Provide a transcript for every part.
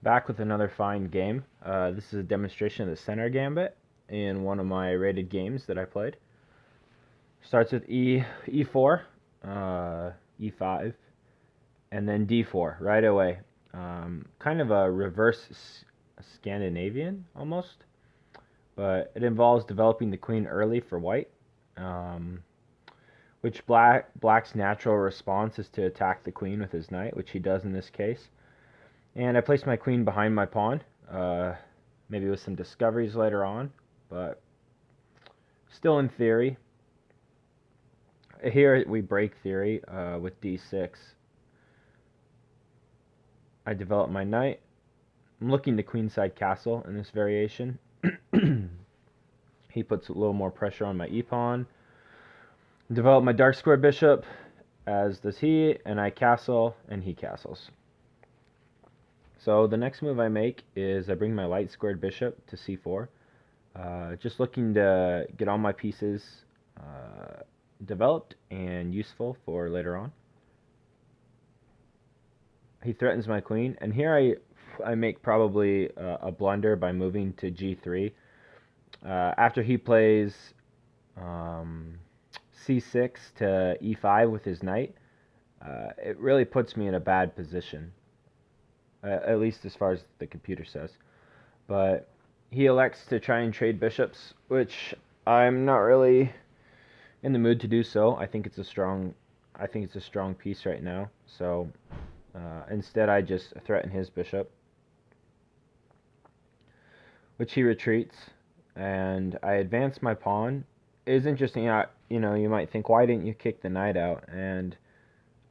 Back with another fine game. This is a demonstration of the center gambit in one of my rated games that I played. Starts with e4, e5, and then d4 right away. Kind of a reverse Scandinavian almost, but it involves developing the queen early for white, um, which black's natural response is to attack the queen with his knight, which he does in this case. And I placed my queen behind my pawn, maybe with some discoveries later on, but still in theory. Here we break theory with d6. I develop my knight. I'm looking to queenside castle in this variation. He puts a little more pressure on my e-pawn. Develop my dark square bishop, as does he, and I castle, and he castles. So the next move I make is I bring my light squared bishop to c4. Just looking to get all my pieces developed and useful for later on. He threatens my queen, and here I make probably a blunder by moving to g3. After he plays c6 to e5 with his knight, it really puts me in a bad position, at least as far as the computer says. But he elects to try and trade bishops, which I'm not really in the mood to do so. I think it's a strong piece right now. So instead, I just threaten his bishop, which he retreats, and I advance my pawn. It is interesting. You might think, why didn't you kick the knight out? And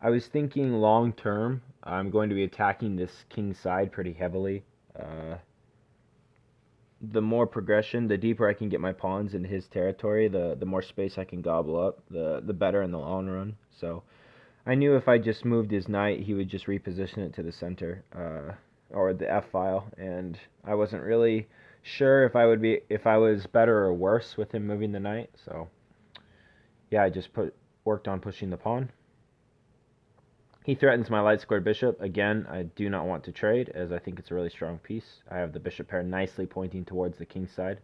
I was thinking long term. I'm going to be attacking this king side pretty heavily. The more progression, the deeper I can get my pawns into his territory, the more space I can gobble up, the better in the long run. So I knew if I just moved his knight, he would just reposition it to the center, or the F file, and I wasn't really sure if I was better or worse with him moving the knight. So yeah, I just worked on pushing the pawn. He threatens my light squared bishop. Again, I do not want to trade, as I think it's a really strong piece. I have the bishop pair nicely pointing towards the king side.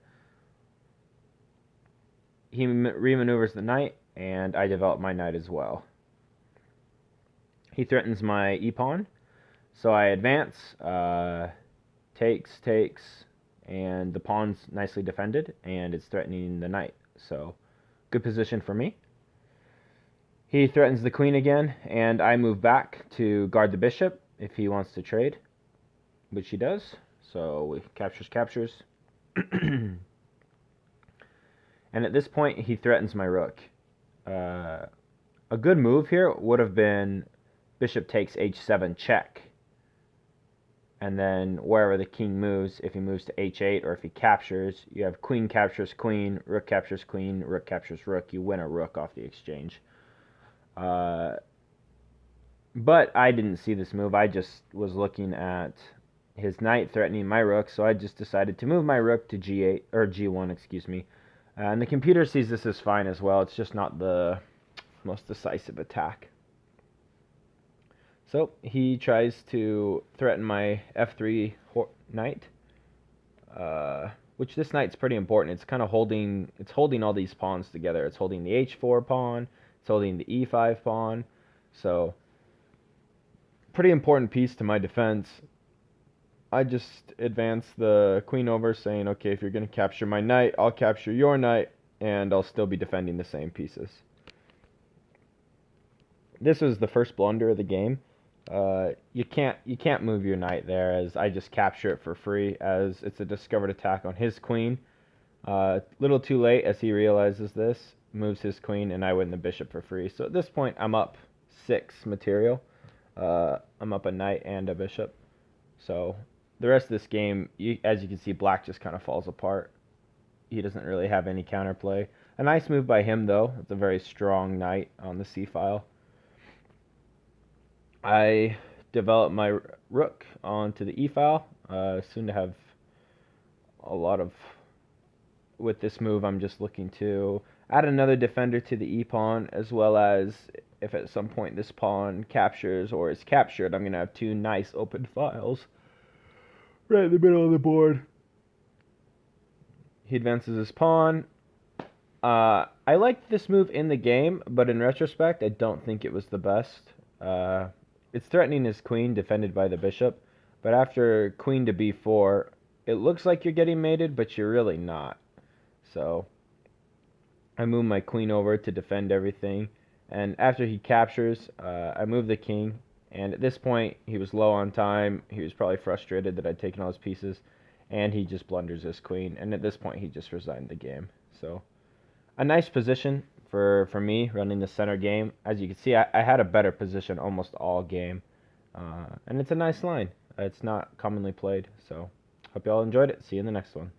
He remaneuvers the knight, and I develop my knight as well. He threatens my e-pawn, so I advance, takes, and the pawn's nicely defended, and it's threatening the knight. So, good position for me. He threatens the queen again, and I move back to guard the bishop if he wants to trade, which he does. So we captures. And at this point, he threatens my rook. A good move here would have been bishop takes h7 check. And then wherever the king moves, if he moves to h8 or if he captures, you have queen captures queen, rook captures queen, rook captures rook. You win a rook off the exchange. But I didn't see this move. I just was looking at his knight threatening my rook, so I just decided to move my rook to g8 or g1, excuse me. And the computer sees this as fine as well. It's just not the most decisive attack. So he tries to threaten my f3 knight, which this knight's pretty important. It's kind of holding all these pawns together. It's holding the h4 pawn. It's holding the e5 pawn. So pretty important piece to my defense. I just advance the queen over, saying, okay, if you're going to capture my knight, I'll capture your knight, and I'll still be defending the same pieces. This was the first blunder of the game. You can't move your knight there, as I just capture it for free, as it's a discovered attack on his queen. Little too late, as he realizes this, moves his queen, and I win the bishop for free. So at this point, I'm up 6 material. I'm up a knight and a bishop. So the rest of this game, as you can see, black just kind of falls apart. He doesn't really have any counterplay. A nice move by him, though. It's a very strong knight on the c file. I develop my rook onto the e file. Soon to have a lot of... With this move, I'm just looking to add another defender to the e-pawn, as well as if at some point this pawn captures or is captured, I'm going to have 2 nice open files. right in the middle of the board. He advances his pawn. I liked this move in the game, but in retrospect, I don't think it was the best. Uh, it's threatening his queen, defended by the bishop, but after queen to b4, it looks like you're getting mated, but you're really not. So I move my queen over to defend everything, and after he captures, I move the king. And at this point, he was low on time. He was probably frustrated that I'd taken all his pieces, and he just blunders his queen. And at this point, he just resigned the game. So a nice position for me running the center game. As you can see, I had a better position almost all game. And it's a nice line. It's not commonly played. So hope you all enjoyed it. See you in the next one.